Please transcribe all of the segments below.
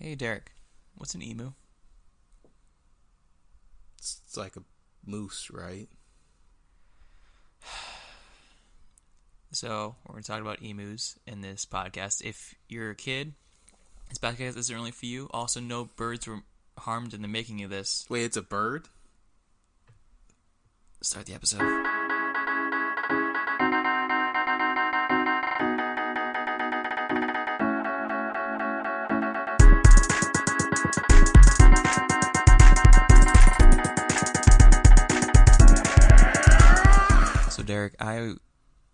Hey, Derek. What's an emu? It's like a moose, right? So, we're going to talk about emus in this podcast. If you're a kid, this podcast isn't really for you. Also, no birds were harmed in the making of this. Wait, it's a bird? Start the episode. So, Derek, I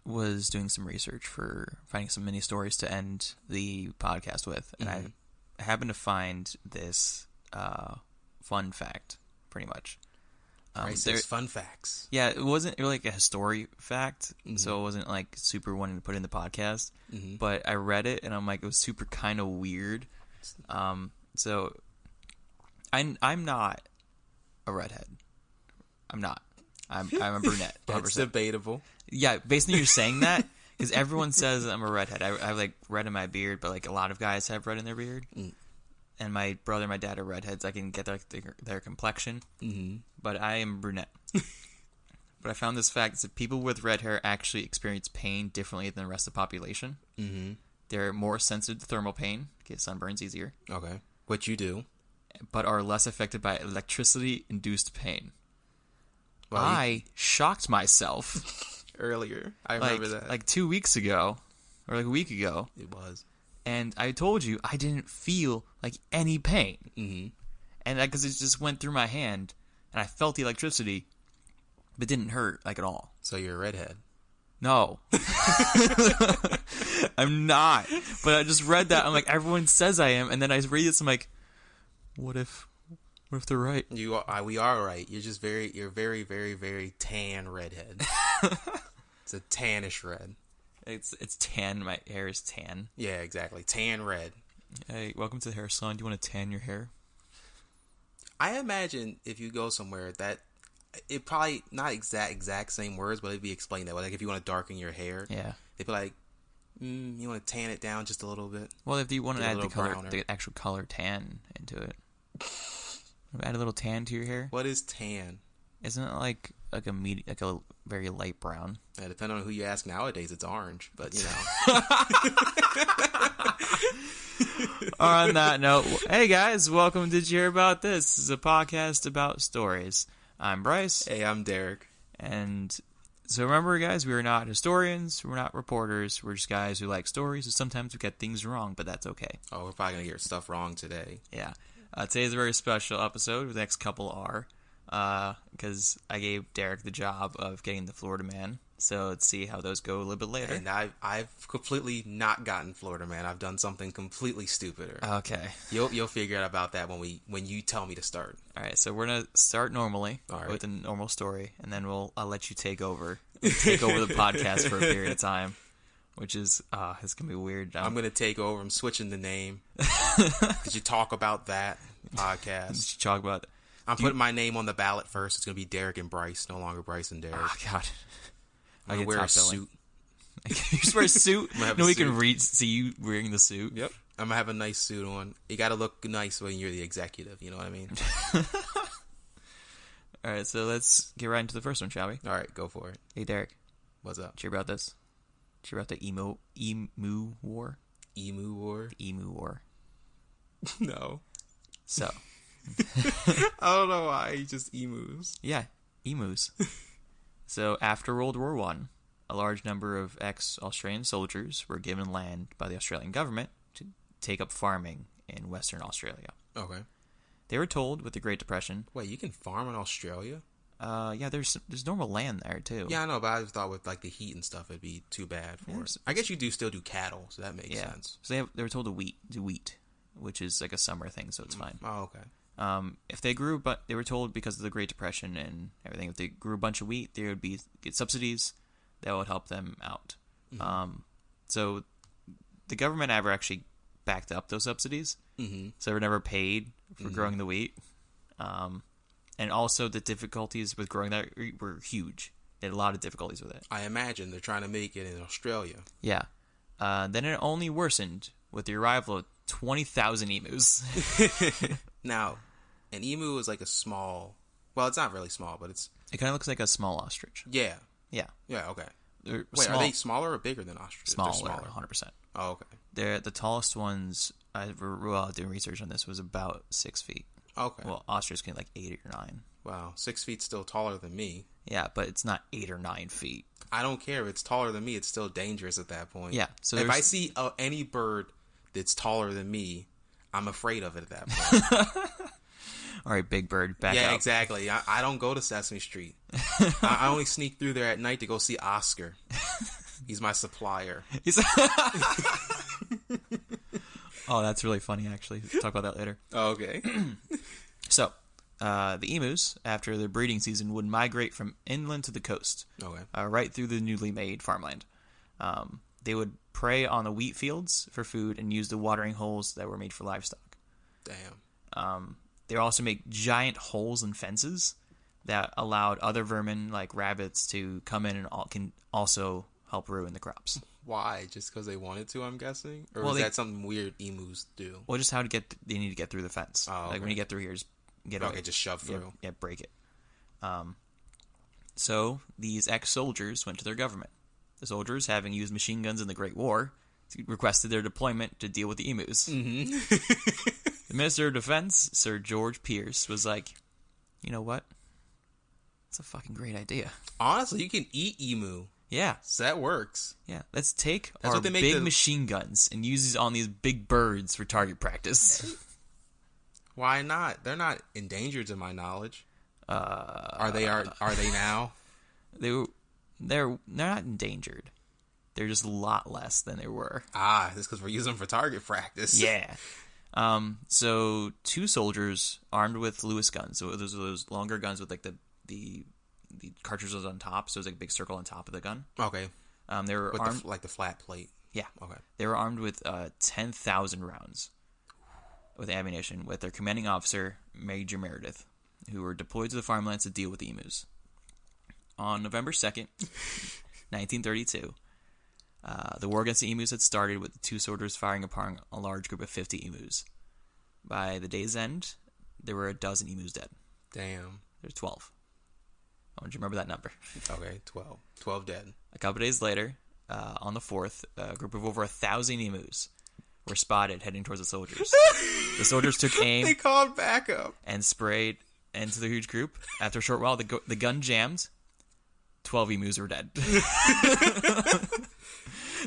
was doing some research for finding some mini stories to end the podcast with, and I happened to find this fun fact, pretty much. There's fun facts. Yeah, it wasn't really like a story fact, so it wasn't like super wanting to put in the podcast. But I read it, and I'm like, it was super kind of weird. So I'm not a redhead. I'm not. I'm a brunette. That's debatable. Yeah, based on you saying that, because everyone says I'm a redhead. I have like red in my beard, but like a lot of guys have red in their beard. And my brother and my dad are redheads. I can get their complexion, but I am brunette. But I found this fact that people with red hair actually experience pain differently than the rest of the population. They're more sensitive to thermal pain, get sunburns easier. Okay, what you do, but are less affected by electricity-induced pain. Well, I shocked myself earlier. I remember that. Like 2 weeks ago, or like a week ago. It was. And I told you I didn't feel like any pain. And because it just went through my hand, and I felt the electricity, but didn't hurt like at all. So you're a redhead. No. I'm not. But I just read that. I'm like, everyone says I am. And then I read this. I'm like, what if they're right? We are right. You're very, very, very tan redhead. It's a tannish red. It's tan. My hair is tan. Yeah, exactly. Tan red. Hey, welcome to the hair salon. Do you want to tan your hair? I imagine if you go somewhere that it probably not exact same words, but it'd be explained that way. Like if you want to darken your hair, yeah, they'd be like, you want to tan it down just a little bit. Well, if you want to add the actual color tan into it, add a little tan to your hair. What is tan? Isn't it like a very light brown? Yeah, depending on who you ask nowadays, it's orange. But you know. On that note, hey guys, welcome to Did You Hear About This? This is a podcast about stories. I'm Bryce. Hey, I'm Derek. And so remember, guys, we are not historians. We're not reporters. We're just guys who like stories. So sometimes we get things wrong, but that's okay. Oh, we're probably gonna get stuff wrong today. Yeah. Today's a very special episode. The next couple are. Because I gave Derek the job of getting the Florida Man. So let's see how those go a little bit later. And I've completely not gotten Florida Man. I've done something completely stupider. Okay. You'll figure out about that when you tell me to start. All right. So we're gonna start normally with a normal story, and then I'll let you take over the podcast for a period of time, which is it's gonna be weird. I'm gonna take over. I'm switching the name. Did you talk about that podcast? Did you talk about? I'm putting my name on the ballot first. It's going to be Derek and Bryce, no longer Bryce and Derek. Oh, God. I'm going to wear a suit. You just wear a suit? Nobody can see you wearing the suit? Yep. I'm going to have a nice suit on. You got to look nice when you're the executive, you know what I mean? All right, so let's get right into the first one, shall we? All right, go for it. Hey, Derek. What's up? Did you hear about this? Did you hear about the emu war? Emu war? The emu war. No. So... I don't know why, just emus. Yeah, emus. So after World War I, a large number of ex-Australian soldiers were given land by the Australian government to take up farming in Western Australia. Okay. They were told with the Great Depression... Wait, you can farm in Australia? Yeah, there's normal land there, too. Yeah, I know, but I thought with like the heat and stuff, it'd be too bad for it. I guess you do still do cattle, so that makes sense. So they were told to do wheat, which is like a summer thing, so it's fine. Oh, okay. If they grew, but they were told because of the Great Depression and everything, if they grew a bunch of wheat, they would get subsidies that would help them out. So the government never actually backed up those subsidies, so they were never paid for growing the wheat. And also the difficulties with growing that were huge. They had a lot of difficulties with it. I imagine they're trying to make it in Australia. Yeah. Then it only worsened with the arrival of 20,000 emus. Now, an emu is like a small... Well, it's not really small, but it's... It kind of looks like a small ostrich. Yeah. Yeah. Yeah, okay. They're Wait, small, are they smaller or bigger than ostriches? smaller, They're smaller. 100%. Oh, okay. The tallest ones, doing research on this, was about 6 feet. Okay. Well, ostriches can like 8 or 9. Wow, 6 feet's still taller than me. Yeah, but it's not 8 or 9 feet. I don't care if it's taller than me. It's still dangerous at that point. Yeah. So if I see any bird that's taller than me, I'm afraid of it at that point. All right, Big Bird, back up. Yeah, exactly. I don't go to Sesame Street. I only sneak through there at night to go see Oscar. He's my supplier. Oh, that's really funny, actually. We'll talk about that later. Oh, okay. So, the emus, after their breeding season, would migrate from inland to the coast, Okay. right through the newly made farmland. They would prey on the wheat fields for food and use the watering holes that were made for livestock. Damn. They would also make giant holes in fences that allowed other vermin like rabbits to come in and can also help ruin the crops. Why? Just because they wanted to, I'm guessing? Or Well, is that something weird emus do? Well, just they need to get through the fence. Oh, okay. Like when you get through here, just get Okay, away. just shove through. Yeah, break it. So these ex-soldiers went to their government. The soldiers, having used machine guns in the Great War, requested their deployment to deal with the emus. Mm-hmm. The Minister of Defense, Sir George Pierce, was like, you know what? It's a fucking great idea. Honestly, you can eat emu. Yeah. So that works. Yeah. Let's take That's our what they make big machine guns and use these on these big birds for target practice. Why not? They're not endangered, to my knowledge. Are they now? They're not endangered. They're just a lot less than they were. That's because we're using them for target practice. Yeah. So 2 soldiers armed with Lewis guns. So those longer guns with like the cartridges on top. So it's like a big circle on top of the gun. Okay. They were With armed like the flat plate. Yeah. Okay. They were armed with 10,000 rounds with ammunition, with their commanding officer, Major Meredith, who were deployed to the farmlands to deal with the emus. On November 2nd, 1932, the war against the emus had started with the 2 soldiers firing upon a large group of 50 emus. By the day's end, there were a dozen emus dead. Damn. There's 12. I want you to remember that number. Okay, 12. 12 dead. A couple days later, on the 4th, a group of over 1,000 emus were spotted heading towards the soldiers. The soldiers took aim. They called backup and sprayed into the huge group. After a short while, the gun jammed. 12 emus were dead.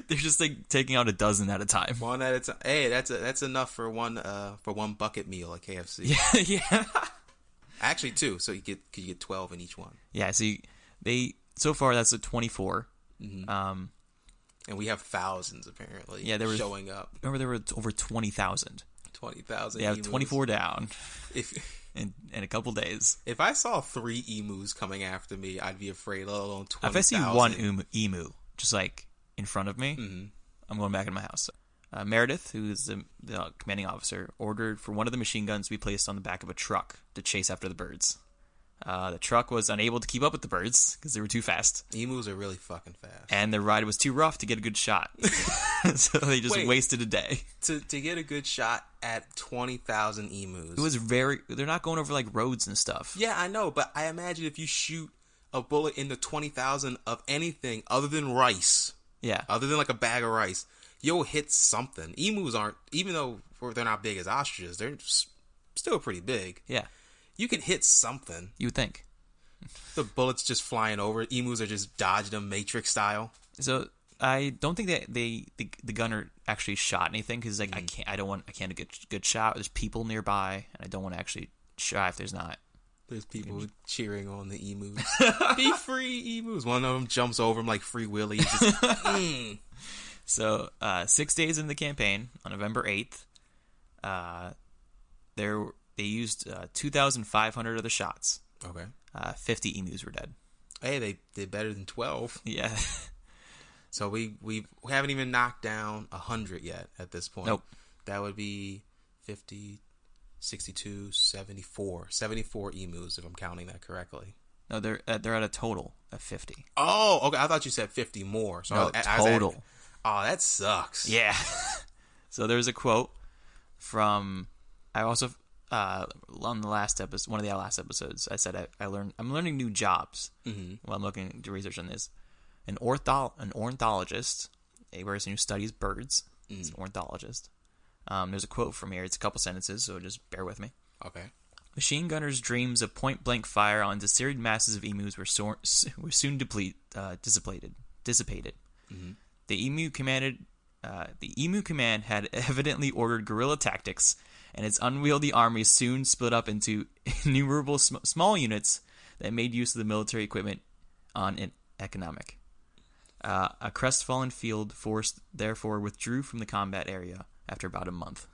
They're just like taking out a dozen at a time. One at a time. Hey, that's enough for one bucket meal at KFC. Yeah. Actually, 2. So you get 12 in each one. Yeah. So so far that's a 24. Mm-hmm. And we have thousands apparently. Yeah, showing up. Remember, there were over 20,000. 20,000. Yeah, 24 down. In a couple days. If I saw 3 emus coming after me, I'd be afraid. Let alone 20,000. If I see one emu just like in front of me, mm-hmm. I'm going back in my house. Meredith, who is the commanding officer, ordered for one of the machine guns to be placed on the back of a truck to chase after the birds. The truck was unable to keep up with the birds because they were too fast. Emus are really fucking fast. And their ride was too rough to get a good shot. So they just wasted a day. To get a good shot at 20,000 emus. It was they're not going over like roads and stuff. Yeah, I know, but I imagine if you shoot a bullet into 20,000 of anything other than rice. Yeah. Other than like a bag of rice, you'll hit something. Emus aren't, even though they're not big as ostriches, they're still pretty big. Yeah. You can hit something. You would think. The bullets just flying over. Emus are just dodging them Matrix style. So I don't think that the gunner actually shot anything because like I can't get a good shot. There's people nearby, and I don't want to actually shot if there's not. There's people cheering on the emus. Be free, emus! One of them jumps over him like Free Willy. Just, So 6 days in the campaign, on November 8th, they used 2,500 of the shots. Okay. 50 emus were dead. Hey, they did better than 12. Yeah. So we haven't even knocked down 100 yet at this point. Nope. That would be 50, 62, 74. 74 emus, if I'm counting that correctly. No, they're at a total of 50. Oh, okay. I thought you said 50 more. So No, total. Oh, that sucks. Yeah. So there's a quote I also on the last episode, one of the last episodes, I said I'm learning new jobs while I'm looking to research on this. An ornithologist, a person who studies birds, is an ornithologist. There's a quote from here. It's a couple sentences, so just bear with me. Okay. Machine gunners' dreams of point-blank fire on serried masses of emus were soon dissipated. Mm-hmm. The emu command had evidently ordered guerrilla tactics, and its unwieldy army soon split up into innumerable small units that made use of the military equipment uneconomic. A crestfallen field force therefore withdrew from the combat area after about a month.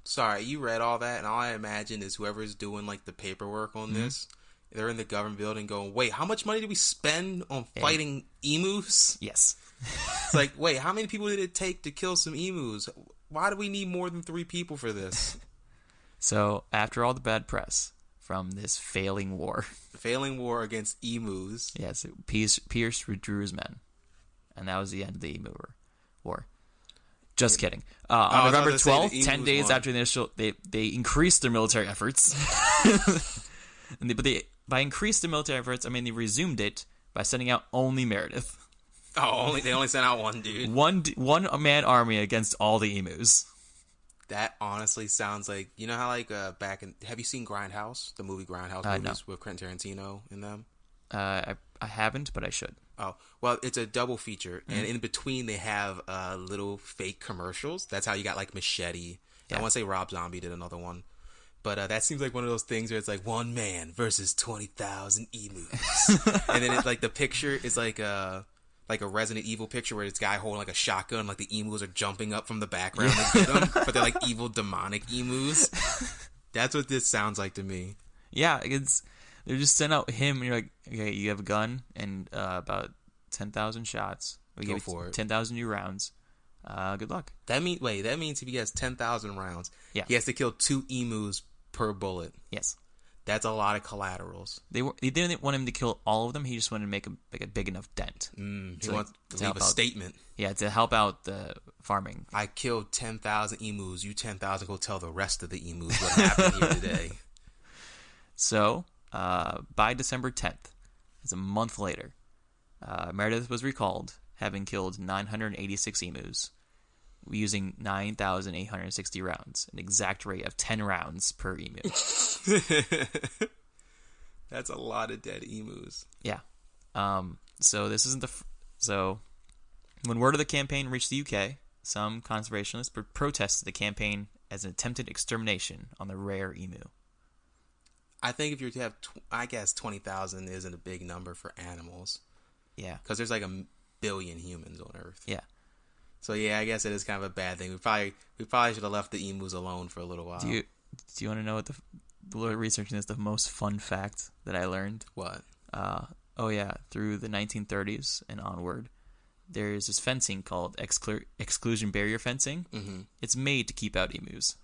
Sorry, you read all that, and all I imagine is whoever's doing like the paperwork on this, they're in the government building going, wait, how much money did we spend on fighting emus? Yes. It's like, wait, how many people did it take to kill some emus? Why do we need more than 3 people for this? So, after all the bad press from this failing war Against emus. Yes, Pierce withdrew his men, and that was the end of the emu war. Just kidding. On November 12th, 10 days after the initial, they increased their military efforts. By increased their military efforts, I mean they resumed it by sending out only Meredith. Oh, they only sent out one dude. One man army against all the emus. That honestly sounds like, you know how like have you seen Grindhouse, the movie Grindhouse movies with Quentin Tarantino in them? I haven't, but I should. Oh, well, it's a double feature, and in between they have little fake commercials. That's how you got like Machete. Yeah. I want to say Rob Zombie did another one, but that seems like one of those things where it's like one man versus 20,000 emus, and then it's like the picture is like a Resident Evil picture where this guy holding like a shotgun, like the emus are jumping up from the background to get them, but they're like evil demonic emus. That's what this sounds like to me. Yeah, they just sent out him, and you're like, okay, you have a gun and about 10,000 shots. We Go give for it. 10,000 new rounds. Good luck. That means if he has 10,000 rounds, he has to kill 2 emus per bullet. Yes. That's a lot of collaterals. They didn't want him to kill all of them. He just wanted to make a big enough dent. He wants to leave a statement. Yeah, to help out the farming. I killed 10,000 emus. You 10,000 go tell the rest of the emus what happened here today. So, by December 10th, it's a month later, Meredith was recalled, having killed 986 emus, using 9,860 rounds, an exact rate of 10 rounds per emu. That's a lot of dead emus. Yeah. So this isn't so when word of the campaign reached the UK, some conservationists protested the campaign as an attempted extermination on the rare emu. I think if you have, I guess 20,000 isn't a big number for animals. Yeah. Because there's like 1 billion humans on Earth. Yeah. So yeah, I guess it is kind of a bad thing. We probably should have left the emus alone for a little while. Do you want to know what researching this, the most fun fact that I learned? What? Through the 1930s and onward, there's this fencing called exclusion barrier fencing. Mm-hmm. It's made to keep out emus.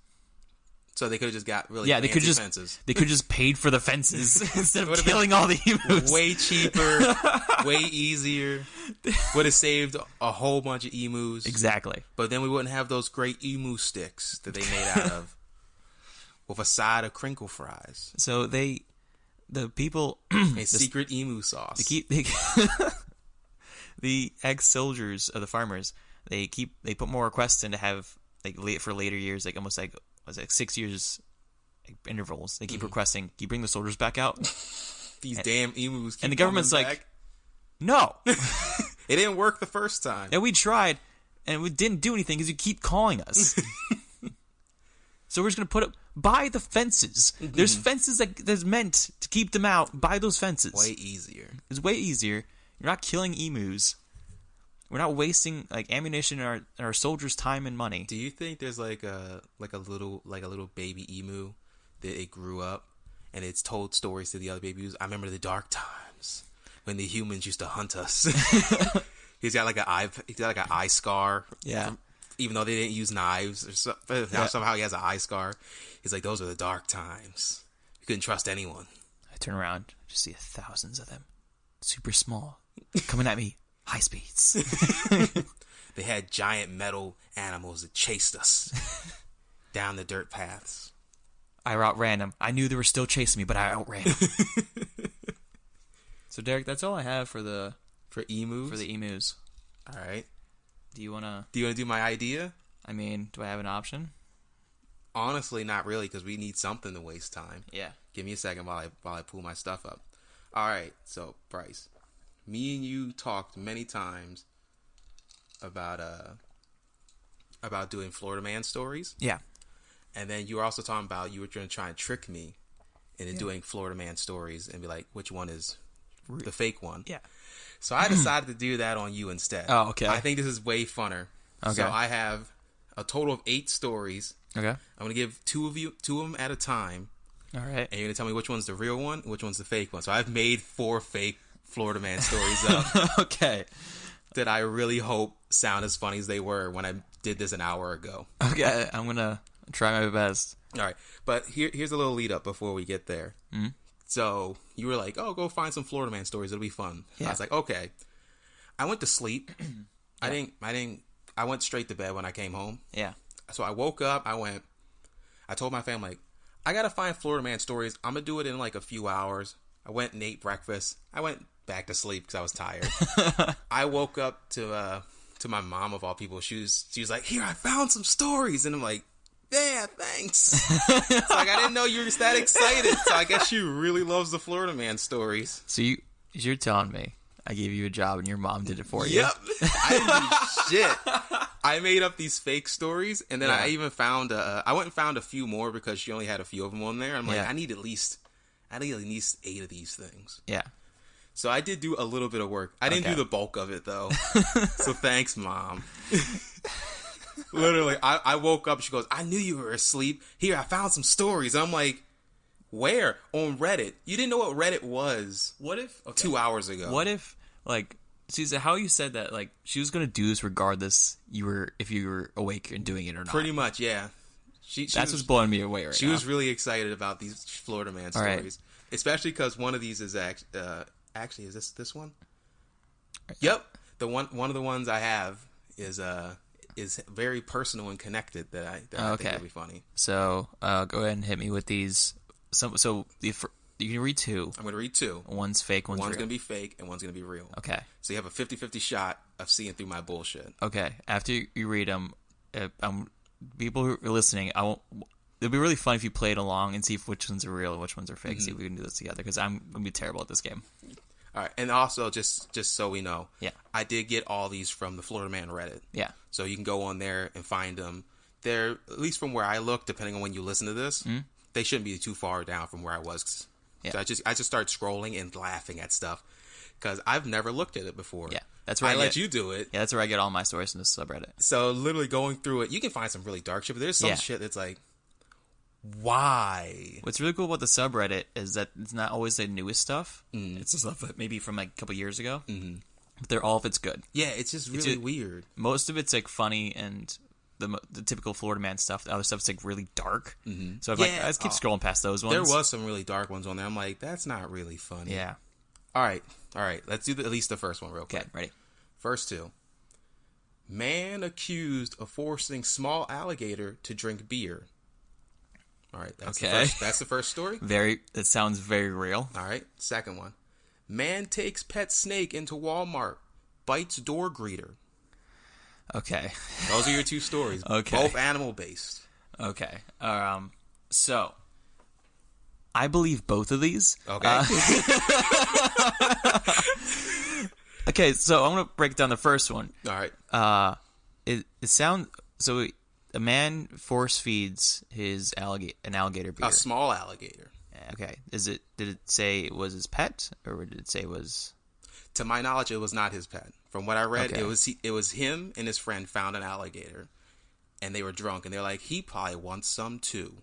So they could have just got really fancy fences. They could just paid for the fences instead of killing all the emus. Way cheaper, way easier. Would have saved a whole bunch of emus. Exactly. But then we wouldn't have those great emu sticks that they made out of with a side of crinkle fries. So the people secret emu sauce. The ex-soldiers of the farmers, they put more requests in to have for later years, almost 6 years intervals. They keep requesting, can you bring the soldiers back out? These damn emus keep and the government's back. like, no. It didn't work the first time. And we tried, and we didn't do anything because you keep calling us. So we're just going to buy the fences. Mm-hmm. There's fences that's meant to keep them out. Buy those fences. Way easier. It's way easier. You're not killing emus. We're not wasting ammunition and our soldiers' time and money. Do you think there's like a little baby emu that it grew up and it's told stories to the other babies? I remember the dark times when the humans used to hunt us. He's got like an eye scar. Yeah. Even though they didn't use knives, somehow he has an eye scar. He's like, those are the dark times. You couldn't trust anyone. I turn around, just see thousands of them, super small, coming at me. High speeds. They had giant metal animals that chased us. down the dirt paths. I outran them. I knew they were still chasing me, but I outran them. So, Derek, that's all I have for the emus. For the emus. All right. Do you want to do my idea? I mean, do I have an option? Honestly, not really, because we need something to waste time. Yeah. Give me a second while I pull my stuff up. All right. So, Bryce, me and you talked many times about doing Florida Man stories. Yeah. And then you were also talking about you were going to try and trick me into doing Florida Man stories and be like, which one is the fake one? Yeah. So I decided to do that on you instead. Oh, okay. I think this is way funner. Okay. So I have a total of 8 stories. Okay. I'm going to give two of them at a time. All right. And you're going to tell me which one's the real one and which one's the fake one. So I've made 4 fake Florida Man stories up. Okay. That I really hope sound as funny as they were when I did this an hour ago. Okay. I'm going to try my best. All right. But here's a little lead up before we get there. Mm-hmm. So you were like, oh, go find some Florida Man stories. It'll be fun. Yeah. I was like, okay. I went to sleep. Yeah. I went straight to bed when I came home. Yeah. So I woke up. I told my family, like, I got to find Florida Man stories. I'm going to do it in like a few hours. I went and ate breakfast. I went back to sleep because I was tired. I woke up to my mom, of all people. She was like, here, I found some stories. And I'm like, yeah, thanks. It's like, I didn't know you were that excited. So I guess she really loves the Florida Man stories. So you're telling me I gave you a job and your mom did it for you? Yep. I didn't do shit. I made up these fake stories, and then I even found I went and found a few more because she only had a few of them on there. I'm like, I need at least 8 of these things. Yeah. So I did do a little bit of work. I didn't do the bulk of it though. So thanks, Mom. Literally, I woke up. She goes, I knew you were asleep. Here, I found some stories. I'm like, where? On Reddit. You didn't know what Reddit was. What if 2 hours ago? What if, like, see, how you said that, like, she was gonna do this regardless if you were awake and doing it or not. Pretty much, yeah. That's what's blowing me away right now. She was really excited about these Florida Man stories, especially because one of these is actually is this one? Right. Yep, one of the ones I have is very personal and connected that I think will be funny. So go ahead and hit me with these. So you can read 2. I'm going to read 2. One's fake, one's going to be fake, and one's going to be real. Okay. So you have a 50-50 shot of seeing through my bullshit. Okay. After you read them, people who are listening, it'll be really fun if you played along and see which ones are real and which ones are fake. Mm-hmm. See if we can do this together, because I'm going to be terrible at this game. All right. And also, just so we know, yeah, I did get all these from the Florida Man Reddit. Yeah. So you can go on there and find them. They're, at least from where I look, depending on when you listen to this, they shouldn't be too far down from where I was. Yeah. So I just start scrolling and laughing at stuff because I've never looked at it before. Yeah, that's where I let you do it. Yeah, that's where I get all my stories in this subreddit. So literally going through it, you can find some really dark shit, but there's some shit that's like, why? What's really cool about the subreddit is that it's not always the newest stuff. It's the stuff that maybe from like a couple years ago. Mm-hmm. But all of it's good. Yeah, it's just really weird. Most of it's like funny and the typical Florida Man stuff. The other stuff's like really dark. Mm-hmm. So I just keep scrolling past those ones. There was some really dark ones on there. I'm like, that's not really funny. Yeah. All right. Let's do at least the first one real quick. Okay, ready. First 2. Man accused of forcing small alligator to drink beer. All right. That's the first story. It sounds very real. All right. Second one. Man takes pet snake into Walmart, bites door greeter. Okay. Those are your 2 stories. Okay. Both animal based. Okay. So I believe both of these. Okay. Okay, so I'm gonna break down the first one. All right. It sounds so. A man force feeds an alligator beer. A small alligator. Okay. Did it say it was his pet, or did it say it was? To my knowledge, it was not his pet. From what I read, it was him and his friend found an alligator, and they were drunk, and they're like, he probably wants some too,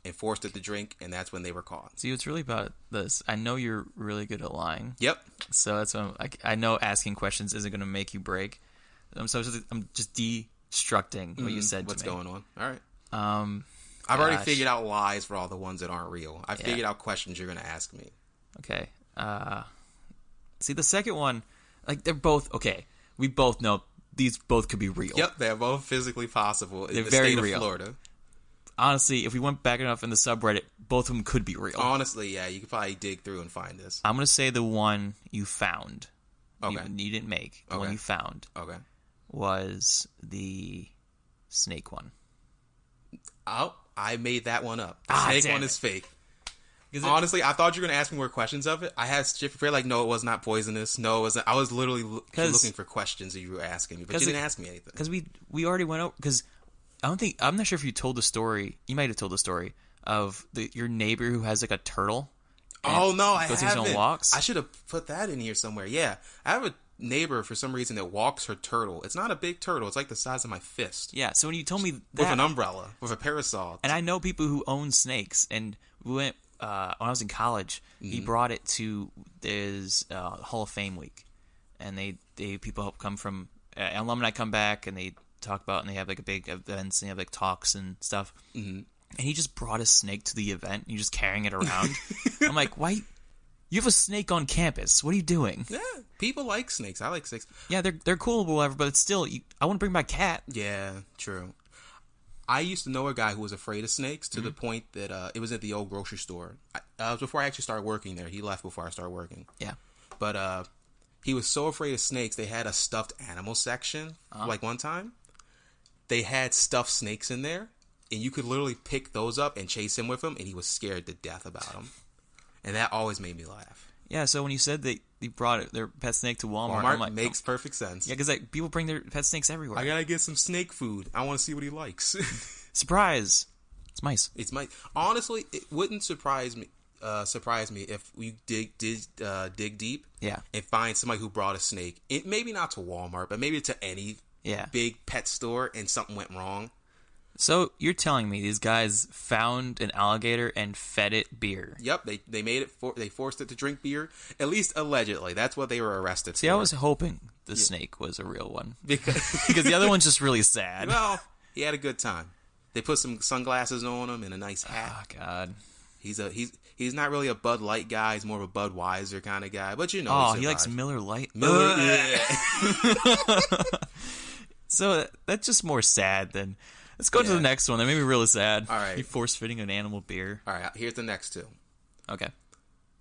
and forced it to drink, and that's when they were caught. See, what's really about this, I know you're really good at lying. Yep. So that's what I know asking questions isn't going to make you break. I'm just destructing what you said to me. What's going on? All right. I've already figured out lies for all the ones that aren't real. I figured out questions you're going to ask me. Okay. See, the second one, like, they're both, okay, we both know these both could be real. Yep, they're both physically possible in they're the very state real. of Florida. honestly, if we went back enough in the subreddit, both of them could be real. Honestly, yeah, you could probably dig through and find this. I'm going to say the one you found. Okay. You didn't make. The one you found. Okay. Was the snake one. Oh, I made that one up. The snake one is fake. Honestly, I thought you were going to ask me more questions of it. I had shit prepared, like, no, it was not poisonous. No, it wasn't. I was literally looking for questions that you were asking me, but you didn't ask me anything. Because we already went over, because I'm not sure if you told the story. You might have told the story of your neighbor who has like a turtle. Oh, no, I goes haven't. On walks. I should have put that in here somewhere. Yeah. I have a neighbor for some reason that walks her turtle. It's not a big turtle. It's like the size of my fist. Yeah, so when you told me that, with an umbrella, with a parasol. And I know people who own snakes, and we went when I was in college. He brought it to his Hall of Fame week, and people help come from alumni come back, and they talk about, and they have like a big events, and they have like talks and stuff. Mm-hmm. And he just brought a snake to the event. And you're just carrying it around. I'm like, why? You have a snake on campus. What are you doing? Yeah, people like snakes. I like snakes. Yeah, they're cool or whatever, but it's still, I want to bring my cat. Yeah, true. I used to know a guy who was afraid of snakes to the point that it was at the old grocery store. It was before I actually started working there. He left before I started working. Yeah. But he was so afraid of snakes, they had a stuffed animal section. Like one time, they had stuffed snakes in there, and you could literally pick those up and chase him with them, and he was scared to death about them. And that always made me laugh. Yeah, so when you said that you brought their pet snake to Walmart I'm like, makes perfect sense. Yeah, because like, people bring their pet snakes everywhere. I gotta get some snake food. I want to see what he likes. Surprise! It's mice. It's mice. Honestly, it wouldn't surprise me if we dig deep, and find somebody who brought a snake. Maybe not to Walmart, but maybe to any big pet store, and something went wrong. So you're telling me these guys found an alligator and fed it beer? Yep, they made it. They forced it to drink beer, at least allegedly. That's what they were arrested for. See, I was hoping the snake was a real one because the other one's just really sad. Well, he had a good time. They put some sunglasses on him and a nice hat. Oh God, he's not really a Bud Light guy. He's more of a Budweiser kind of guy. But you know, oh, he likes Miller Lite. Miller. So that's just more sad than. Let's go to the next one. That made me really sad. All right. You force-fitting an animal beer. All right, here's the next two. Okay.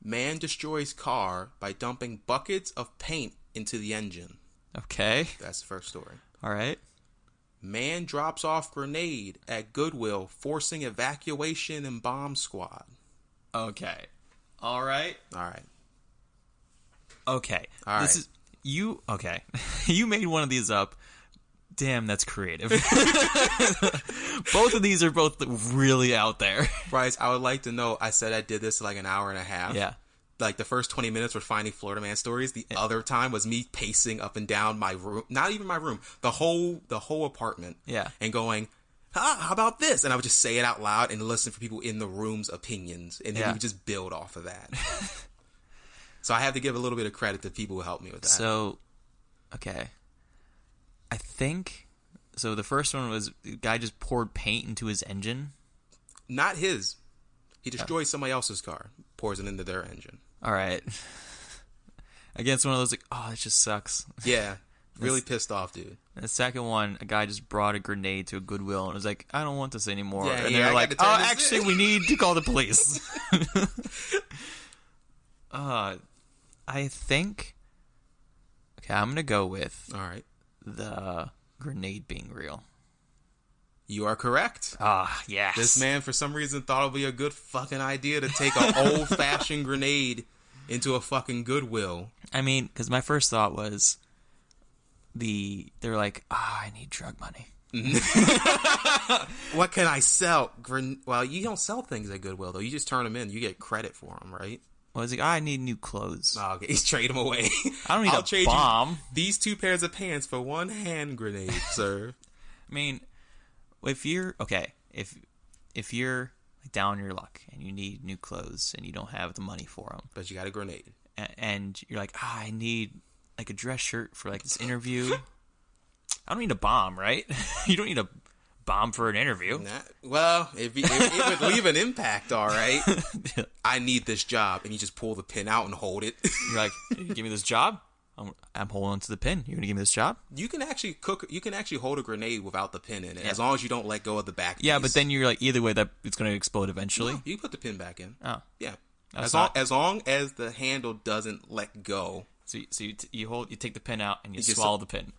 Man destroys car by dumping buckets of paint into the engine. Okay. That's the first story. All right. Man drops off grenade at Goodwill, forcing evacuation and bomb squad. Okay. All right. All right. Okay. All right. Okay. You made one of these up. Damn, that's creative. Both of these are both really out there. Bryce, I would like to know, I said I did this like an hour and a half. Yeah. Like the first 20 minutes were finding Florida Man stories. The other time was me pacing up and down my room. Not even my room. The whole apartment. Yeah. And going, how about this? And I would just say it out loud and listen for people in the room's opinions. And then we would just build off of that. So I have to give a little bit of credit to people who helped me with that. So, okay. I think, so the first one was the guy just poured paint into his engine. Not his. He destroys somebody else's car, pours it into their engine. All right. Again, it's one of those like, oh, it just sucks. Yeah. Really pissed off, dude. And the second one, a guy just brought a grenade to a Goodwill and was like, I don't want this anymore. Yeah, and they're like, oh, actually, we need to call the police. I think, okay, I'm going to go with. All right. The grenade being real. You are correct. Ah, yes. This man, for some reason, thought it would be a good fucking idea to take an old-fashioned grenade into a fucking Goodwill. I mean, because my first thought was they're like, I need drug money. What can I sell? Well, you don't sell things at Goodwill, though. You just turn them in. You get credit for them, right? Well, he's like, I need new clothes. Oh, okay, he's trade them away. I don't need I'll a trade bomb. You these 2 pairs of pants for 1 hand grenade, sir. I mean, if you're if you're down on your luck and you need new clothes and you don't have the money for them, but you got a grenade, and you're like, I need like a dress shirt for like this interview. I don't need a bomb, right? You don't need a bomb for an interview. Well, it would leave an impact, all right. I need this job, and you just pull the pin out and hold it. You're like, give me this job? I'm holding to the pin. You're gonna give me this job? You can actually hold a grenade without the pin in it, as long as you don't let go of the back Yeah, piece. but then you're like, either way, that it's gonna explode eventually. No, you put the pin back in. Oh, Yeah. That's As long as the handle doesn't let go. So you take the pin out and you swallow the pin.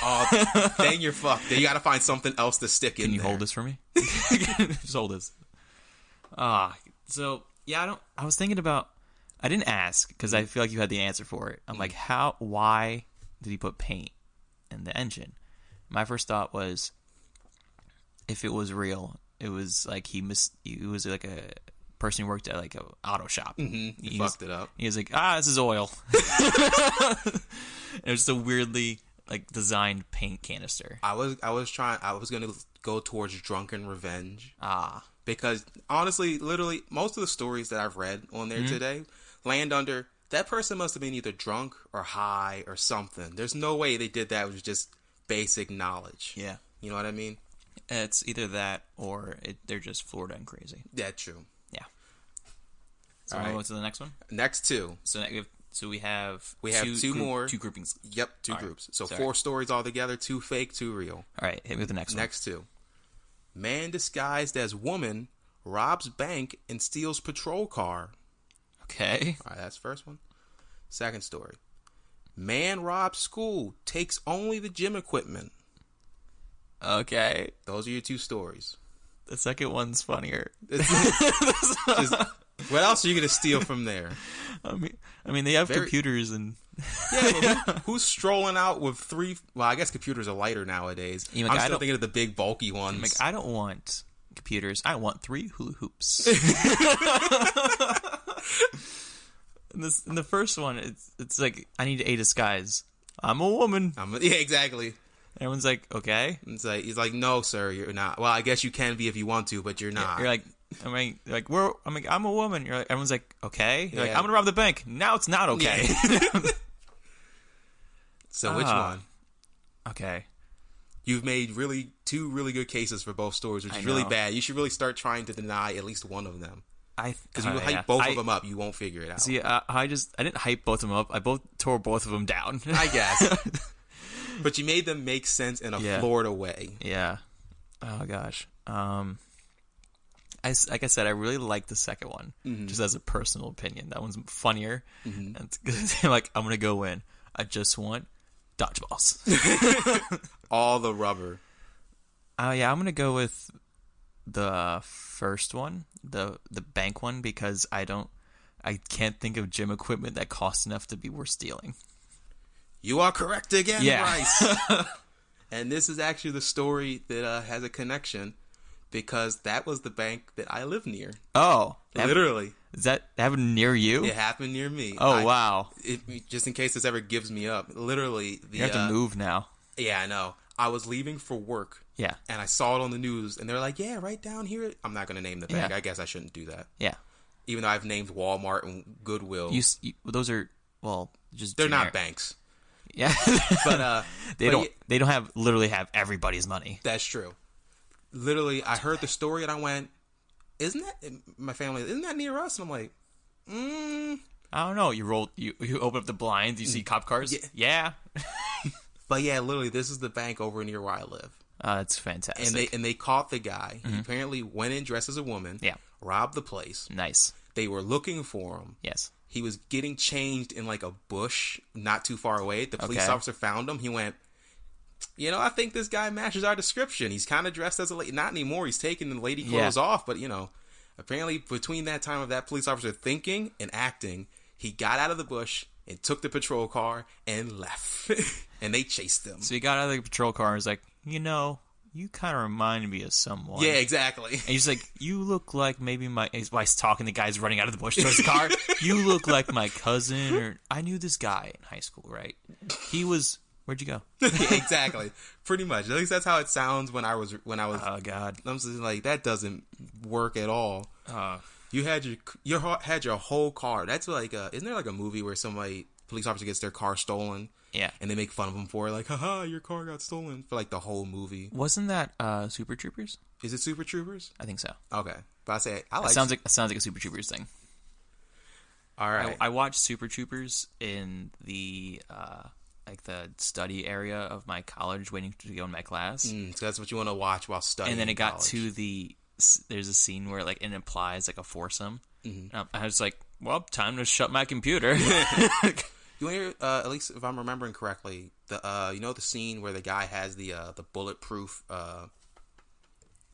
Oh, then you're fucked. Then you got to find something else to stick in. Can you there. hold this for me? Just hold this. So yeah, I was thinking about. I didn't ask because I feel like you had the answer for it. I'm like, why did he put paint in the engine? My first thought was, if it was real, it was like he was like a person who worked at like a auto shop. Mm-hmm. He fucked it up. He was like, this is oil. It was just a weirdly like designed paint canister. I was gonna go towards drunken revenge. Because honestly, literally, most of the stories that I've read on there today land under that person must have been either drunk or high or something. There's no way they did that with just basic knowledge. Yeah. You know what I mean? It's either that or they're just Florida and crazy. That's true. Yeah. So we'll go to the next one? Next two. So we have two more. Two groupings. Yep, two groups. So 4 stories altogether, 2 fake, 2 real. All right, hit me with the next one. Next two. Man disguised as woman robs bank and steals patrol car. Okay. All right, that's the first one. Second story. Man robs school, takes only the gym equipment. Okay. Those are your 2 stories. The second one's funnier. What else are you going to steal from there? I mean, they have computers and... Yeah, but who's strolling out with 3... Well, I guess computers are lighter nowadays. I'm still thinking of the big, bulky ones. Like, I don't want computers. I want 3 hula hoops. in the first one, it's like, I need a disguise. I'm a woman. Yeah, exactly. Everyone's like, okay. He's like, no, sir, you're not. Well, I guess you can be if you want to, but you're not. You're like... I'm a woman. You're like, everyone's like, okay. You're like, I'm gonna rob the bank. Now it's not okay. Yeah. So which one? Okay. You've made two really good cases for both stories, which is really bad. You should really start trying to deny at least one of them. Because you hype both of them up, you won't figure it out. See, I didn't hype both of them up. I tore both of them down. I guess. But you made them make sense in a Florida way. Yeah. Oh gosh. Like I said, I really like the second one, just as a personal opinion. That one's funnier. Mm-hmm. Like, I'm gonna go in. I just want dodgeballs. All the rubber. Yeah, I'm gonna go with the first one, the bank one, because I can't think of gym equipment that costs enough to be worth stealing. You are correct again, Bryce. And this is actually the story that has a connection. Because that was the bank that I live near. Oh. Literally. Does that happen near you? It happened near me. Oh, wow. Just in case this ever gives me up. Literally. You have to move now. Yeah, I know. I was leaving for work. Yeah. And I saw it on the news. And they're like, yeah, right down here. I'm not going to name the bank. I guess I shouldn't do that. Yeah. Even though I've named Walmart and Goodwill. Those are, well, just they're generic. not banks. Yeah. But they don't literally have everybody's money. That's true. Literally, I heard the story and I went, isn't that near us? And I'm like, I don't know. You open up the blinds, you see cop cars? Yeah. But yeah, literally, this is the bank over near where I live. That's fantastic. And they caught the guy. He apparently went in dressed as a woman. Yeah. Robbed the place. Nice. They were looking for him. Yes. He was getting changed in like a bush not too far away. The police officer found him. He went, I think this guy matches our description. He's kind of dressed as a lady. Not anymore. He's taking the lady clothes off. But, apparently between that time of that police officer thinking and acting, he got out of the bush and took the patrol car and left. And they chased him. So he got out of the patrol car and was like, you kind of remind me of someone. Yeah, exactly. And he's like, you look like maybe while he's talking, the guy's running out of the bush towards the car. You look like my cousin, or I knew this guy in high school, right? He was... Where'd you go? Exactly. Pretty much. At least that's how it sounds when I was. Oh God. I'm just like, that doesn't work at all. You had your whole car. That's like isn't there like a movie where police officer gets their car stolen? Yeah. And they make fun of him for it, like, haha, your car got stolen, for like the whole movie. Wasn't that Super Troopers? Is it Super Troopers? I think so. Okay. But I like. It sounds like a Super Troopers thing. All right. I watched Super Troopers in the like the study area of my college, waiting to go in my class. So that's what you want to watch while studying. And then it got college. to there's a scene where like it implies like a foursome. I was like, well, time to shut my computer. You hear, at least if I'm remembering correctly, the you know the scene where the guy has the bulletproof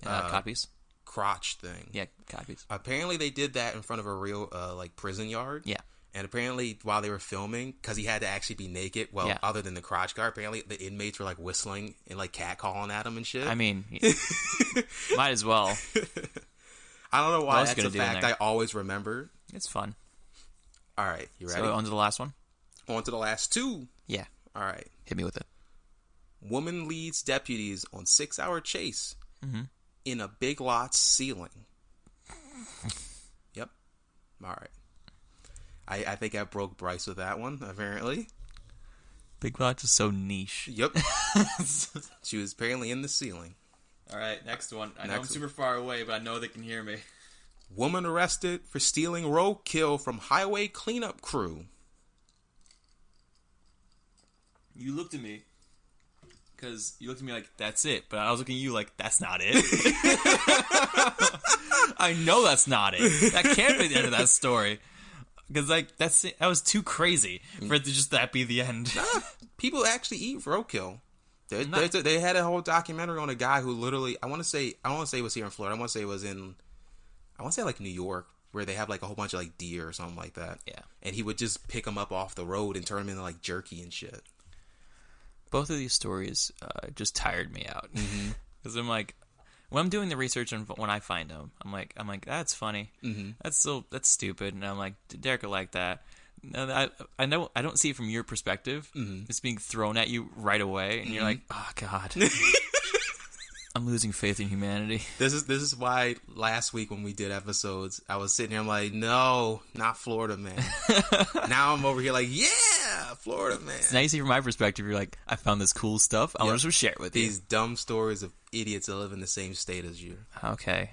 Copies. crotch thing. Yeah, copies. Apparently they did that in front of a real like prison yard. Yeah. And apparently while they were filming, because he had to actually be naked, other than the crotch guard, apparently the inmates were like whistling and like catcalling at him and shit. I mean, might as well. I don't know why that's a fact I always remember. It's fun. All right, you ready? So on to the last one? On to the last two. Yeah. All right. Hit me with it. Woman leads deputies on 6-hour chase in a Big Lots ceiling. Yep. All right. I think I broke Bryce with that one, apparently. Big Lots is so niche. Yep. She was apparently in the ceiling. All right, next one. I know I'm super far away, but I know they can hear me. Woman arrested for stealing roadkill from highway cleanup crew. You looked at me. Because you looked at me like, that's it. But I was looking at you like, that's not it. I know that's not it. That can't be the end of that story. Because like that was too crazy for it to just that be the end. Nah, people actually eat roadkill. They had a whole documentary on a guy who literally, I want to say it was here in Florida. I want to say it was like New York, where they have like a whole bunch of like deer or something like that. Yeah. And he would just pick them up off the road and turn them into like jerky and shit. Both of these stories just tired me out. Because I'm like, when I'm doing the research and when I find them, I'm like, that's funny. That's stupid. And I'm like, Derek will like that. No, I know I don't see it from your perspective. It's being thrown at you right away, and you're like, oh god. I'm losing faith in humanity. This is why last week when we did episodes, I was sitting here, I'm like, no, not Florida Man. Now I'm over here like, yeah, Florida Man. Now you see from my perspective, you're like, I found this cool stuff. I want to share it with you. These dumb stories of idiots that live in the same state as you. Okay.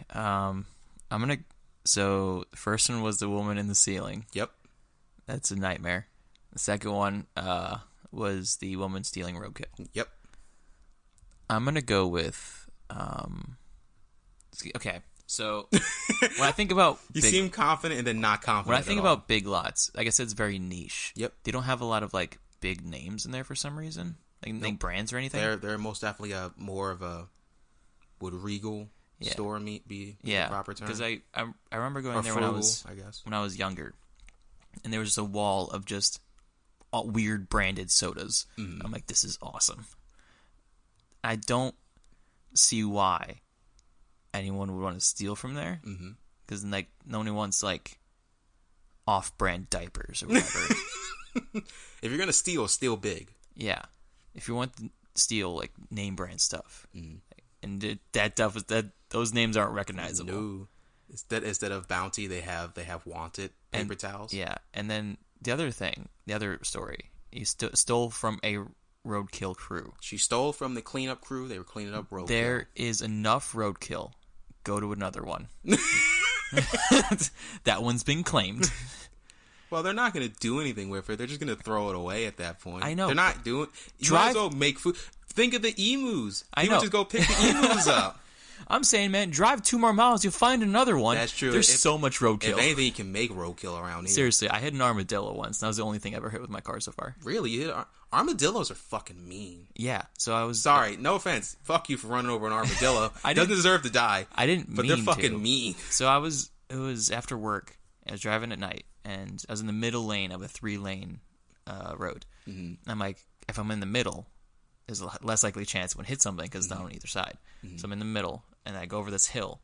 So the first one was the woman in the ceiling. Yep. That's a nightmare. The second one was the woman stealing roadkill. Yep. I'm going to go with... okay, so when I think about... You seem confident and then not confident. When I think about Big Lots, like I said, it's very niche. Yep. They don't have a lot of like big names in there for some reason. Like brands or anything. They're most definitely more of a... Would Regal store be the proper term? Because I remember going there frugal, when I was younger. And there was just a wall of just weird branded sodas. I'm like, this is awesome. I don't see why anyone would want to steal from there. Because like no one wants like off-brand diapers or whatever. If you're gonna steal big. Yeah, if you want to steal like name brand stuff, and that stuff those names aren't recognizable. No. Instead of Bounty, they have Wanted paper towels. Yeah, and then the other story, he stole from a roadkill crew. She stole from the cleanup crew. They were cleaning up roadkill. There is enough roadkill. Go to another one. That one's been claimed. Well, they're not going to do anything with it. They're just going to throw it away at that point. I know. They're not doing... You might as well make food. Think of the emus. People just go pick the emus up. I'm saying, man, drive 2 more miles, you'll find another one. That's true. There's so much roadkill. If anything, you can make roadkill around here. Seriously, I hit an armadillo once. That was the only thing I ever hit with my car so far. Really? You hit armadillos are fucking mean. Yeah, so I was... Sorry, no offense. Fuck you for running over an armadillo. Doesn't deserve to die. I didn't but mean they're fucking mean. So it was after work. I was driving at night, and I was in the middle lane of a 3-lane road. I'm like, if I'm in the middle, there's a less likely chance one hit something because it's not on either side. So I'm in the middle, and I go over this hill,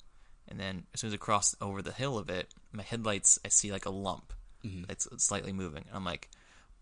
and then as soon as I cross over the hill of it, my headlights, I see like a lump. It's slightly moving. And I'm like,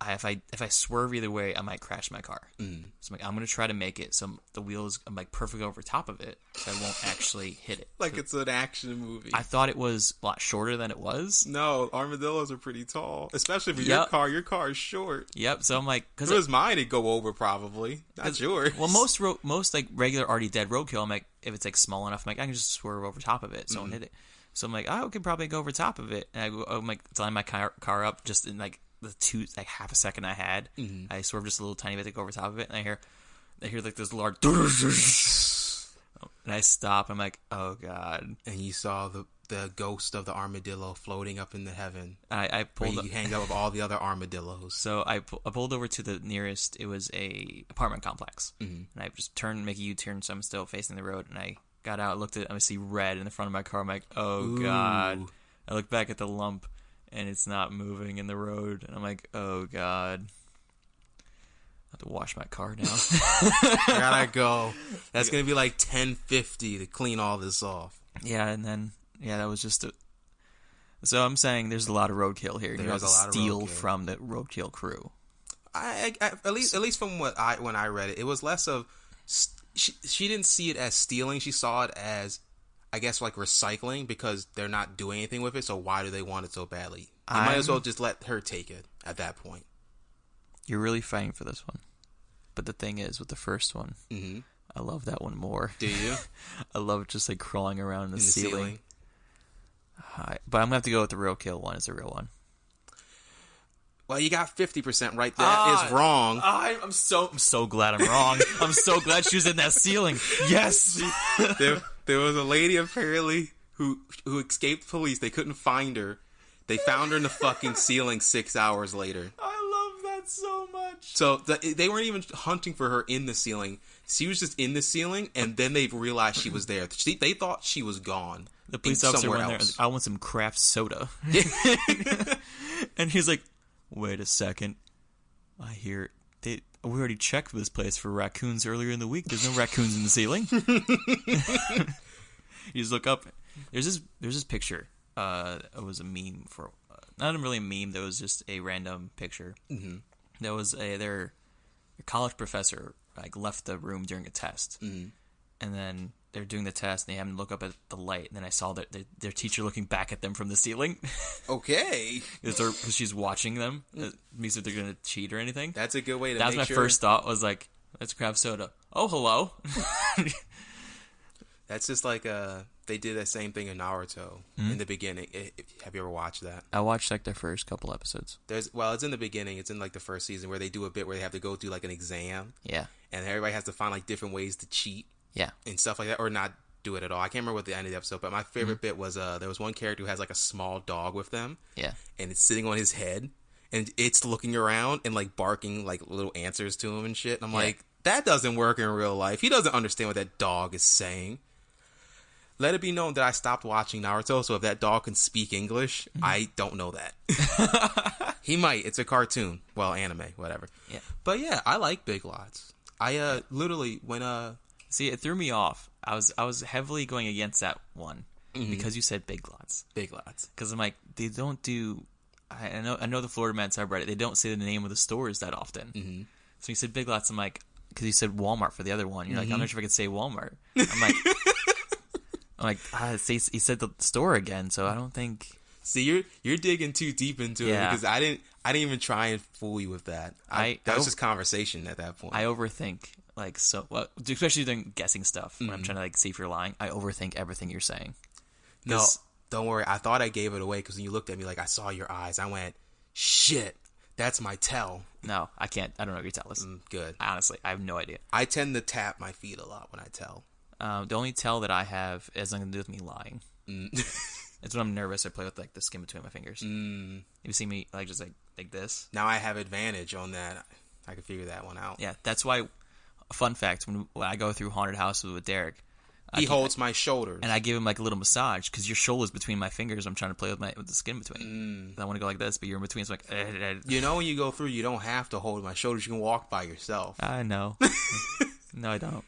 if I swerve either way, I might crash my car. So I'm like, I'm gonna try to make it so the wheels, I'm like perfect over top of it, so I won't actually hit it. Like it's an action movie. I thought it was a lot shorter than it was. No, armadillos are pretty tall, especially for your car. Your car is short. Yep. So I'm like, because if it was mine, it'd go over probably. Not yours. Well, most like regular already dead roadkill, I'm like, if it's like small enough, I'm like, I can just swerve over top of it, so I don't hit it. So I'm like, oh, I could probably go over top of it. And I'm like, line my car up just in like the half a second I had. Mm-hmm. I swerved just a little tiny bit to go over top of it, and I hear like this large, and I stop. I'm like, oh god. And you saw the ghost of the armadillo floating up in the heaven. I pulled. Where you hang out with all the other armadillos. So I pulled over to the nearest. It was a apartment complex, and I just turned, make a U-turn, so I'm still facing the road, and I got out, looked at it, I see red in the front of my car. I'm like, oh god. I look back at the lump, and it's not moving in the road, and I'm like, oh god. I have to wash my car now. I gotta go. That's gonna be like $10.50 to clean all this off. Yeah, and then that was just So I'm saying there's a lot of roadkill here. You have to steal from the roadkill crew. I at least from when I read it, it was less of she didn't see it as stealing. She saw it as, I guess, like recycling, because they're not doing anything with it. So why do they want it so badly? You might as well just let her take it at that point. You're really fighting for this one, but the thing is, with the first one, I love that one more. Do you? I love just like crawling around in the ceiling. But I'm gonna have to go with the roadkill one. It's the real one. Well, you got 50% right. That is wrong. I'm so glad I'm wrong. I'm so glad she was in that ceiling. Yes. There was a lady apparently who escaped police. They couldn't find her. They found her in the fucking ceiling 6 hours later. I love that so much. So they weren't even hunting for her in the ceiling. She was just in the ceiling, and then they realized she was there. They thought she was gone. The police officer went there. I want some craft soda. And he's like, wait a second. I hear we already checked this place for raccoons earlier in the week. There's no raccoons in the ceiling. You just look up. There's this picture. It was a meme for not really a meme. That was just a random picture. Mm-hmm. There was their college professor like left the room during a test, and then they're doing the test, and they have them look up at the light, and then I saw their teacher looking back at them from the ceiling. Okay. Because she's watching them. It means that they're going to cheat or anything. That's a good way to That was my first thought, was like, let's craft soda. Oh, hello. That's just like, they did that same thing in Naruto in the beginning. Have you ever watched that? I watched like the first couple episodes. It's in the beginning. It's in like the first season where they do a bit where they have to go through like an exam. Yeah. And everybody has to find like different ways to cheat. Yeah. And stuff like that, or not do it at all. I can't remember what the end of the episode, but my favorite bit was there was one character who has like a small dog with them. Yeah. And it's sitting on his head, and it's looking around and like barking like little answers to him and shit. And I'm like, that doesn't work in real life. He doesn't understand what that dog is saying. Let it be known that I stopped watching Naruto, so if that dog can speak English, I don't know that. He might. It's a cartoon. Well, anime, whatever. Yeah. But yeah, I like Big Lots. I literally when See, it threw me off. I was heavily going against that one because you said Big Lots. Big Lots. Because I'm like, they don't do. I know the Florida Man subreddit. They don't say the name of the stores that often. Mm-hmm. So you said Big Lots. I'm like, because you said Walmart for the other one. You're like, I'm not sure if I could say Walmart. I'm like, he said the store again. So I don't think. See, you're digging too deep into it because I didn't even try and fool you with that. That was just conversation at that point. I overthink. Like, so, well, especially doing guessing stuff when I'm trying to like see if you're lying. I overthink everything you're saying. No, don't worry. I thought I gave it away because when you looked at me like I saw your eyes, I went, shit, that's my tell. No, I can't. I don't know what your tell is. Good. Honestly, I have no idea. I tend to tap my feet a lot when I tell. The only tell that I have is nothing to do with me lying. It's when I'm nervous. I play with like the skin between my fingers. You see me like just like this. Now I have advantage on that. I can figure that one out. Yeah, that's why. Fun fact: when I go through haunted houses with Derek, he holds my shoulders, and I give him like a little massage because your shoulder's between my fingers. I'm trying to play with the skin between. I want to go like this, but you're in between. So like, you know, when you go through, you don't have to hold my shoulders. You can walk by yourself. I know. No, I don't.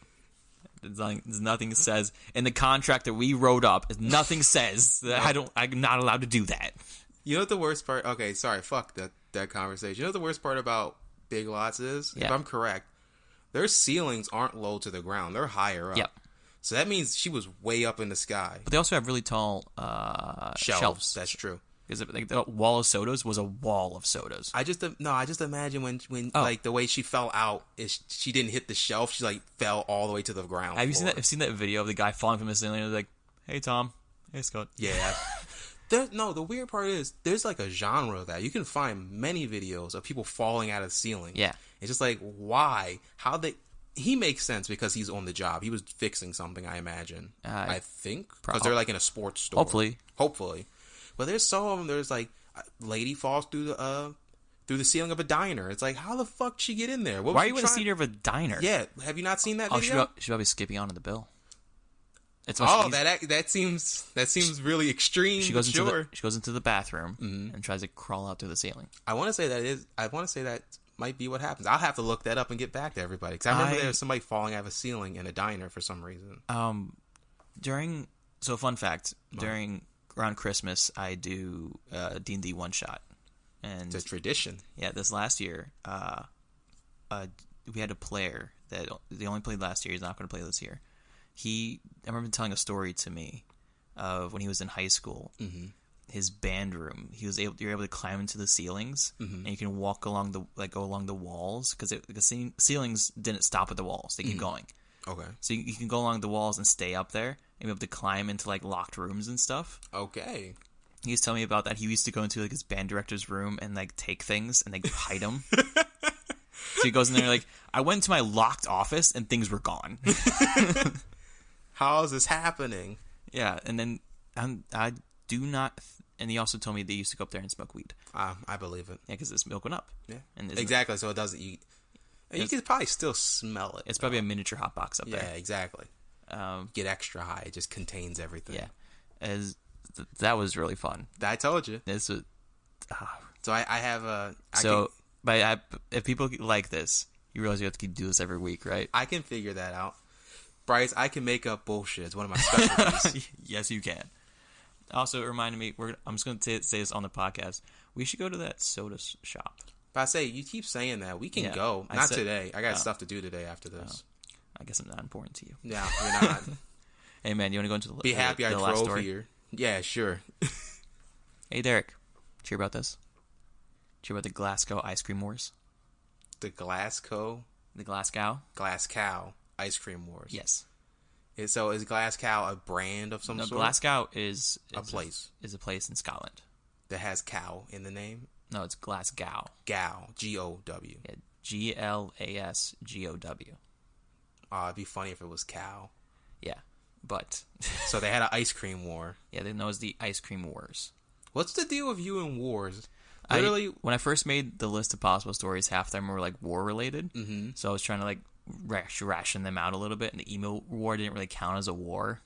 There's nothing that says in the contract that we wrote up. Nothing says that I'm not allowed to do that. You know what the worst part? Okay, sorry, fuck that conversation. You know what the worst part about Big Lots is? Yeah. If I'm correct, their ceilings aren't low to the ground; they're higher up. Yep. So that means she was way up in the sky. But they also have really tall shelves. That's true. Because like the wall of sodas was a wall of sodas. I just imagine when like the way she fell out is she didn't hit the shelf. She like fell all the way to the ground. Have you seen that? I've seen that video of the guy falling from the ceiling. And like, hey Tom, It's called. Yeah. The weird part is there's like a genre of that. You can find many videos of people falling out of the ceiling. Yeah. It's just like, why? He makes sense because he's on the job. He was fixing something, I imagine. I think. Because they're like in a sports store. Hopefully. But there's some of them, there's like, a lady falls through the ceiling of a diner. It's like, how the fuck did she get in there? Why are you in the ceiling of a diner? Yeah. Have you not seen that video? She's probably skipping on to the bill. That seems really extreme. She goes into the bathroom and tries to crawl out through the ceiling. I want to say that might be what happens. I'll have to look that up and get back to everybody because I remember there was somebody falling out of a ceiling in a diner for some reason. Fun fact, around Christmas I do D&D one shot, and it's a tradition. Yeah, this last year, we had a player that they only played last year. He's not going to play this year. I remember telling a story to me of when he was in high school. Mm-hmm. His band room, you're able to climb into the ceilings, and you can walk along go along the walls because the ceilings didn't stop at the walls; they keep going. Okay, so you can go along the walls and stay up there and be able to climb into like locked rooms and stuff. Okay, he was telling me about that. He used to go into like his band director's room and like take things and like hide them. So he goes in there like, I went to my locked office and things were gone. How is this happening? Yeah, and then I do not. And he also told me they used to go up there and smoke weed. I believe it. Yeah, because the smoke went up. Yeah, exactly. So it doesn't. You can probably still smell it. It's probably a miniature hot box up there. Yeah, exactly. Get extra high. It just contains everything. Yeah, that was really fun. I told you. So I have a. If people like this, you realize you have to do this every week, right? I can figure that out. Bryce, I can make up bullshit. It's one of my specialties. Yes, you can. Also, it reminded me, I'm just going to say this on the podcast. We should go to that soda shop. But I say, you keep saying that. We can go. Not today. I got stuff to do today after this. I guess I'm not important to you. Yeah, you're not. Hey, man, you want to go into the Be happy the I last drove story? here. Yeah, sure. Hey, Derek. Did you hear about this? Did you hear about the Glasgow ice cream wars? The Glasgow ice cream wars. Yes. So is Glasgow a brand of some sort? Glasgow is a place. Is a place in Scotland that has cow in the name. No, it's Glasgow. Gow, G-O-W. Yeah, Glasgow. It'd be funny if it was cow. Yeah, but so they had an ice cream war. Yeah, they know as the ice cream wars. What's the deal with you and wars? Literally, when I first made the list of possible stories, half of them were like war related. Mm-hmm. So I was trying to like ration them out a little bit, and the emo war didn't really count as a war.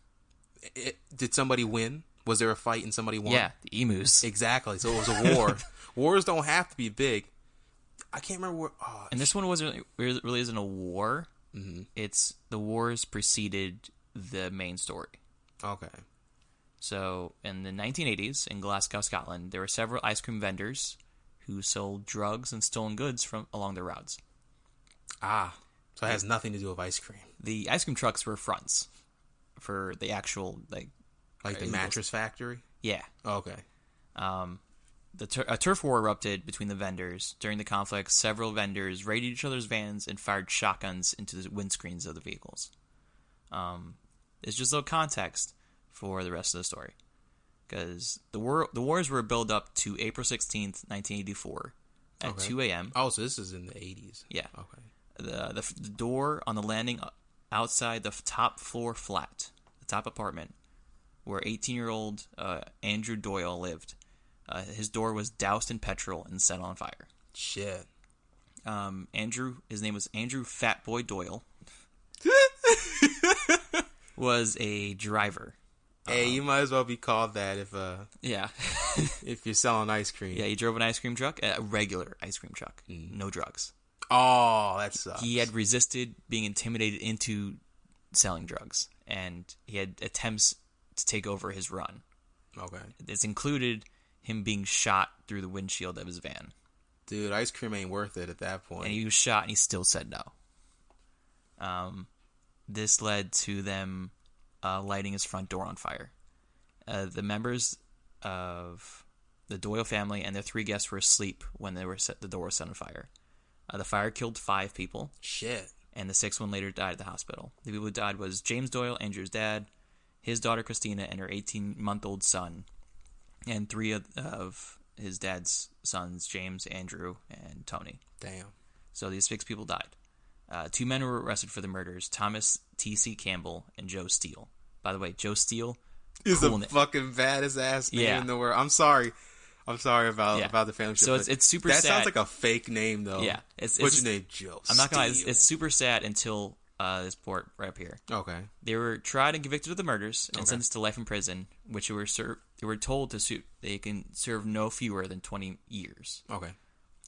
Did somebody win? Was there a fight and somebody won? Yeah, the emus. Exactly. So it was a war. Wars don't have to be big. I can't remember where. And this one really isn't a war. Mm-hmm. It's the wars preceded the main story. Okay. So in the 1980s in Glasgow, Scotland, there were several ice cream vendors who sold drugs and stolen goods from along their routes. So it has nothing to do with ice cream. The ice cream trucks were fronts for the actual like the mattress factory. Yeah. Okay. A turf war erupted between the vendors. During the conflict, several vendors raided each other's vans and fired shotguns into the windscreens of the vehicles. It's just a little context for the rest of the story, because the wars were built up to April 16th, 1984, at 2 a.m. Oh, so this is in the 80s. Yeah. Okay. The door on the landing outside the top floor flat, the top apartment, where 18-year-old Andrew Doyle lived, his door was doused in petrol and set on fire. Shit. His name was Andrew Fatboy Doyle. Was a driver. Hey, you might as well be called that if if you're selling ice cream. Yeah, he drove an ice cream truck, a regular ice cream truck, no drugs. Oh, that sucks. He had resisted being intimidated into selling drugs, and he had attempts to take over his run. Okay. This included him being shot through the windshield of his van. Dude, ice cream ain't worth it at that point. And he was shot, and he still said no. This led to them lighting his front door on fire. The members of the Doyle family and their 3 guests were asleep when the door was set on fire. The fire killed 5 people. Shit. And the 6th one later died at the hospital. The people who died was James Doyle, Andrew's dad, his daughter Christina, and her 18-month-old son, and 3 of his dad's sons, James, Andrew, and Tony. Damn. So these 6 people died. 2 men were arrested for the murders, Thomas T.C. Campbell and Joe Steele. By the way, Joe Steele is the fucking baddest ass name in the world. I'm sorry about the family shit. So it's super sad. That sounds like a fake name, though. Yeah. What's your name, Joe? I'm not going to lie. It's super sad until this part right up here. Okay. They were tried and convicted of the murders and sentenced to life in prison, which they were told they can serve no fewer than 20 years. Okay.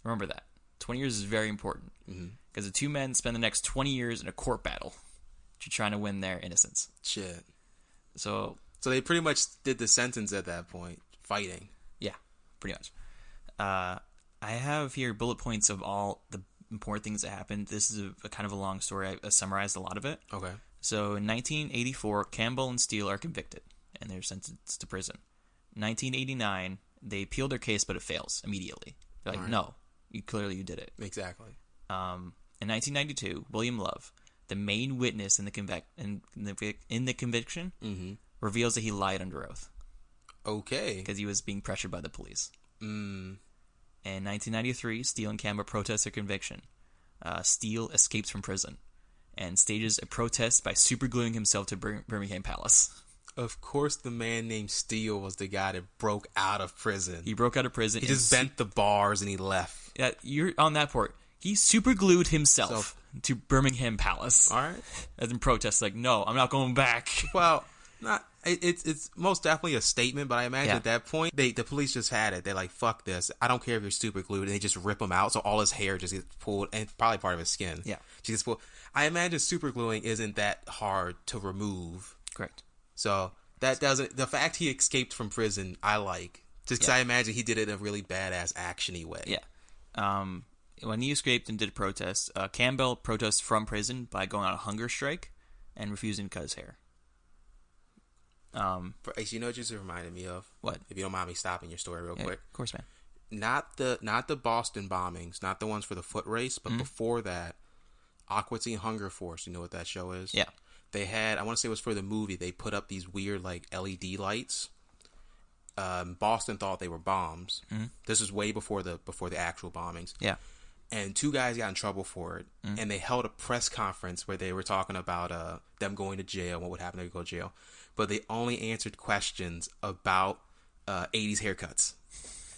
Remember that. 20 years is very important. Because the 2 men spend the next 20 years in a court battle trying to win their innocence. Shit. So they pretty much did the sentence at that point, fighting. Yeah, pretty much. I have here bullet points of all the important things that happened. This is a kind of a long story. I summarized a lot of it. Okay. So in 1984, Campbell and Steele are convicted, and they're sentenced to prison. 1989, they appeal their case, but it fails immediately. They're like, no, you did it. Exactly. In 1992, William Love, the main witness in the conviction, reveals that he lied under oath. Okay. Because he was being pressured by the police. In 1993, Steele and Campbell protest their conviction. Steele escapes from prison and stages a protest by supergluing himself to Birmingham Palace. Of course, the man named Steele was the guy that broke out of prison. He broke out of prison. He just bent the bars and he left. Yeah, you're on that part. He superglued himself to Birmingham Palace. All right. As in protest, like, no, I'm not going back. Well, it's most definitely a statement, but I imagine at that point, the police just had it. They're like, fuck this. I don't care if you're super glued. And they just rip him out, so all his hair just gets pulled, and probably part of his skin. Yeah. Just gets pulled. I imagine super gluing isn't that hard to remove. Correct. So that doesn't... The fact he escaped from prison, I like. Just because I imagine he did it in a really badass, action-y way. Yeah. When he escaped and did a protest, Campbell protests from prison by going on a hunger strike and refusing to cut his hair. You know what you just reminded me of? What? If you don't mind me stopping your story real quick. Of course, man. Not the Boston bombings, not the ones for the foot race, but before that, Aqua Teen Hunger Force. You know what that show is? Yeah. They had, I want to say it was for the movie, they put up these weird like LED lights. Boston thought they were bombs. This was way before the actual bombings. Yeah. And 2 guys got in trouble for it, and they held a press conference where they were talking about them going to jail, what would happen if they go to jail. But they only answered questions about 80s haircuts.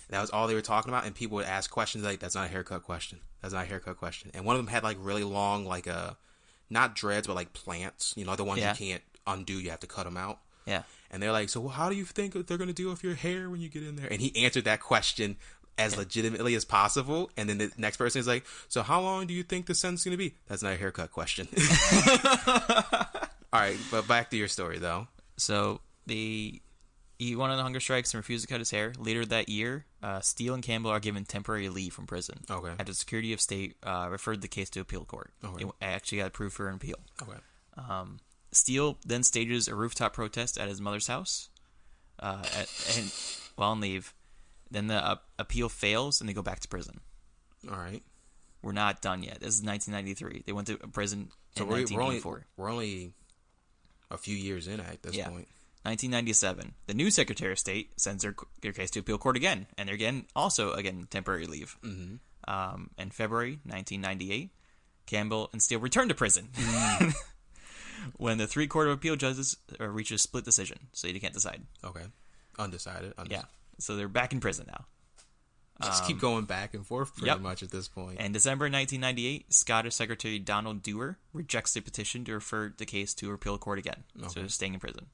That was all they were talking about, and people would ask questions like, that's not a haircut question. That's not a haircut question. And one of them had like really long, like not dreads, but like plants. You know, the ones you can't undo, you have to cut them out. Yeah. And they're like, so how do you think they're going to deal with your hair when you get in there? And he answered that question as legitimately as possible. And then the next person is like, so how long do you think the sentence is going to be? That's not a haircut question. All right, but back to your story, though. So he went on the hunger strikes and refused to cut his hair. Later that year, Steele and Campbell are given temporary leave from prison. Okay. After the Secretary of State referred the case to appeal court. Okay. It actually got approved for an appeal. Okay. Steele then stages a rooftop protest at his mother's house while on leave. Then the appeal fails and they go back to prison. All right. We're not done yet. This is 1993. They went to prison in 1984. We're only a few years in at this point. 1997. The new Secretary of State sends their case to appeal court again, and they're again temporary leave. In February 1998, Campbell and Steele return to prison when the 3 Court of Appeal judges reach a split decision, so you can't decide. Okay. Undecided. Yeah. So they're back in prison now. Just keep going back and forth pretty much at this point. In December 1998, Scottish Secretary Donald Dewar rejects the petition to refer the case to appeal court again. Okay. So they're staying in prison.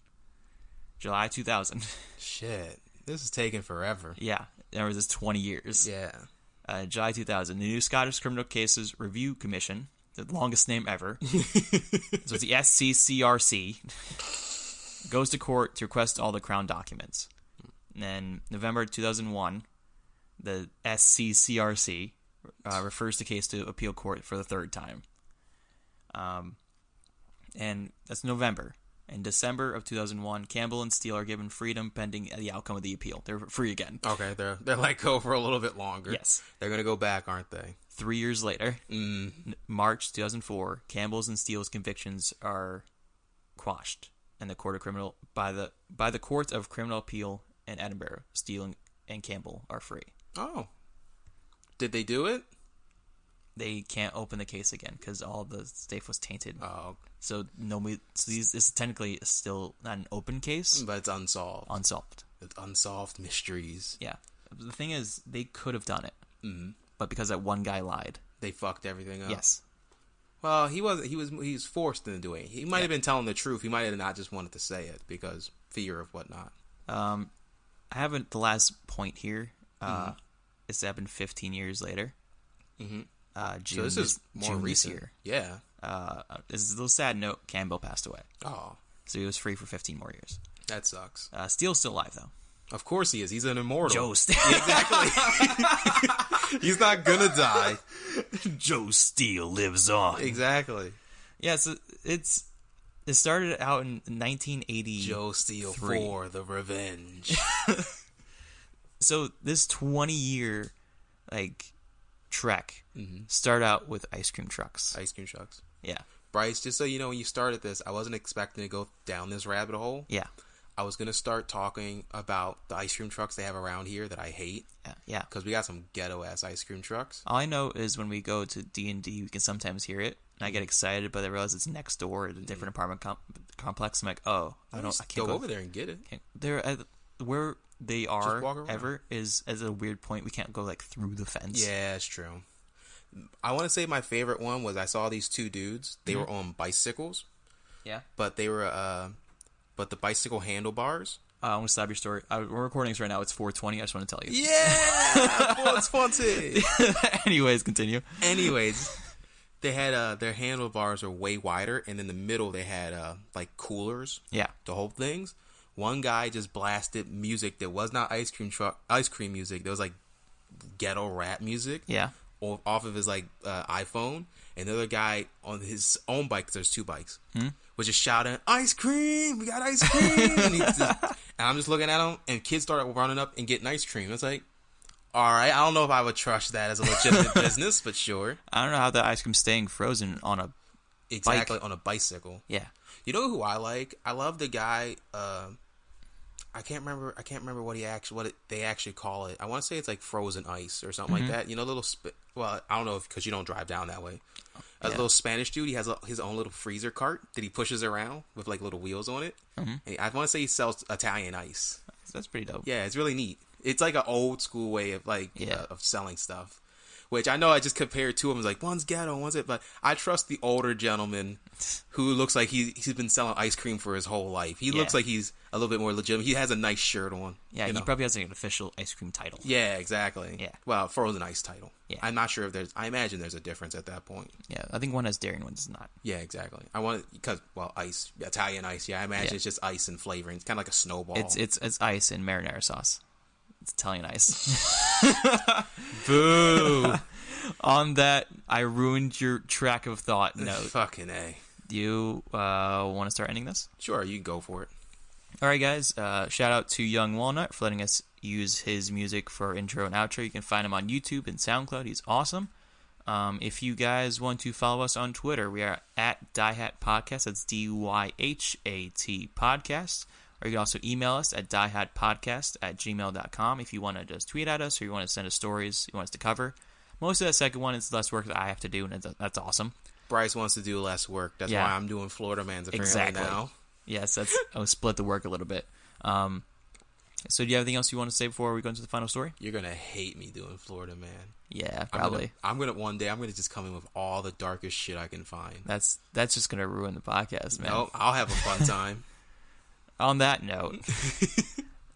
July 2000. Shit. This is taking forever. Yeah. There was this 20 years. Yeah. July 2000. The new Scottish Criminal Cases Review Commission, the longest name ever. So it's the SCCRC, goes to court to request all the Crown documents. And then November 2001, the SCCRC refers the case to appeal court for the 3rd time. And that's November. In December of 2001, Campbell and Steele are given freedom pending the outcome of the appeal. They're free again. Okay, they're let go for a little bit longer. Yes. They're going to go back, aren't they? 3 years later, March 2004, Campbell's and Steele's convictions are quashed. and the court of criminal by the Court of Criminal Appeal in Edinburgh. Steele and Campbell are free. Oh, did they do it? They can't open the case again because all the stuff was tainted. Oh, so nobody. So this is technically still not an open case, but it's unsolved. Unsolved. It's unsolved mysteries. Yeah. The thing is, they could have done it, but because that one guy lied, they fucked everything up. Yes. Well, he was forced into doing it. He might have been telling the truth. He might have not just wanted to say it because fear of whatnot. I haven't. The last point here. It's happened 15 years later. Mm-hmm. June, so this is more June recent. This year. Yeah. This is a little sad note. Campbell passed away. Oh. So he was free for 15 more years. That sucks. Steele's still alive, though. Of course he is. He's an immortal. Joe Steele. Exactly. He's not gonna die. Joe Steele lives on. Exactly. Yeah, so it started out in 1980. Joe Steele for the revenge. So this 20-year trek started out with ice cream trucks. Ice cream trucks. Yeah. Bryce, just so you know, when you started this, I wasn't expecting to go down this rabbit hole. Yeah. I was going to start talking about the ice cream trucks they have around here that I hate. Yeah. Because we got some ghetto-ass ice cream trucks. All I know is when we go to D&D, we can sometimes hear it. And I get excited, but I realize it's next door at a different apartment complex. I'm like, I can't go over there and get it. They're where they are ever is as a weird point. We can't go through the fence. Yeah, it's true. I want to say my favorite one was I saw these two dudes. They were on bicycles. Yeah. But they were, but the bicycle handlebars. I want to stop your story. We're recording this right now. It's 4:20. I just want to tell you. Yeah! 420! Anyways, continue. They had, their handlebars are way wider, and in the middle they had, coolers. Yeah. To hold things. One guy just blasted music that was not ice cream music. There was, ghetto rap music. Yeah. Off of his iPhone, and the other guy on his own bike, 'cause there's two bikes, was just shouting, "Ice cream! We got ice cream!" and I'm just looking at him, and kids started running up and getting ice cream. It's like, all right, I don't know if I would trust that as a legitimate business, but sure. I don't know how the ice cream's staying frozen on a bike. On a bicycle. Yeah. You know who I like? I love the guy. I can't remember what they actually call it. I want to say it's frozen ice or something like that. You know, well, I don't know because you don't drive down that way. A little Spanish dude. He has his own little freezer cart that he pushes around with little wheels on it. And I want to say he sells Italian ice. That's pretty dope. Yeah, it's really neat. It's an old school way of of selling stuff. Which I know I just compared two of them. It's one's ghetto, one's it. But I trust the older gentleman who looks like he's been selling ice cream for his whole life. He looks like he's a little bit more legitimate. He has a nice shirt on. Yeah, he probably has an official ice cream title. Yeah, exactly. Yeah. Well, frozen ice title. Yeah. I'm not sure if I imagine there's a difference at that point. Yeah, I think one has dairy and one does not. Yeah, exactly. Ice, Italian ice. Yeah, I imagine it's just ice and flavoring. It's kind of like a snowball. It's ice and marinara sauce. It's Italian ice. Boo. On that, I ruined your track of thought note. Fucking A. Do you want to start ending this? Sure, you can go for it. All right, guys. Shout out to Young Walnut for letting us use his music for our intro and outro. You can find him on YouTube and SoundCloud. He's awesome. If you guys want to follow us on Twitter, we are at DYHAT Podcast. That's DYHAT Podcast. Or you can also email us at dyhatpodcast@gmail.com if you want to just tweet at us or you want to send us stories you want us to cover. Most of that second one is less work that I have to do, and that's awesome. Bryce wants to do less work. That's why I'm doing Florida Man's apparently now. Yes, I'll split the work a little bit. So do you have anything else you want to say before we go into the final story? You're going to hate me doing Florida Man. Yeah, probably. One day I'm going to just come in with all the darkest shit I can find. That's just going to ruin the podcast, man. No, I'll have a fun time. On that note,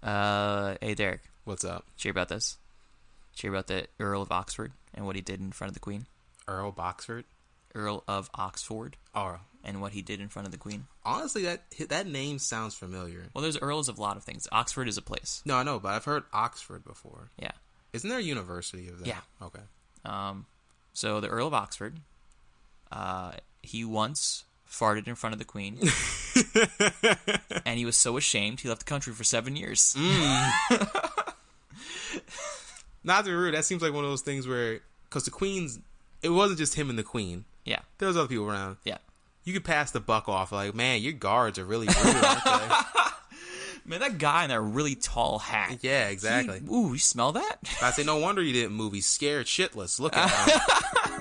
hey Derek. What's up? Did you hear about this? Did you hear about the Earl of Oxford and what he did in front of the Queen? Earl of Oxford? Earl of Oxford. Oh. And what he did in front of the Queen. Honestly, that name sounds familiar. Well, there's earls of a lot of things. Oxford is a place. No, I know, but I've heard Oxford before. Yeah. Isn't there a university of that? Yeah. Okay. So the Earl of Oxford, he once farted in front of the Queen. And he was so ashamed, he left the country for 7 years. Not to be rude, that seems like one of those things where, because the Queen's, it wasn't just him and the Queen. Yeah. There was other people around. Yeah. You could pass the buck off like, man, your guards are really rude, aren't they? Man, that guy in that really tall hat. Yeah, exactly. Ooh, you smell that? I say, no wonder you didn't move. He's scared shitless. Look at him.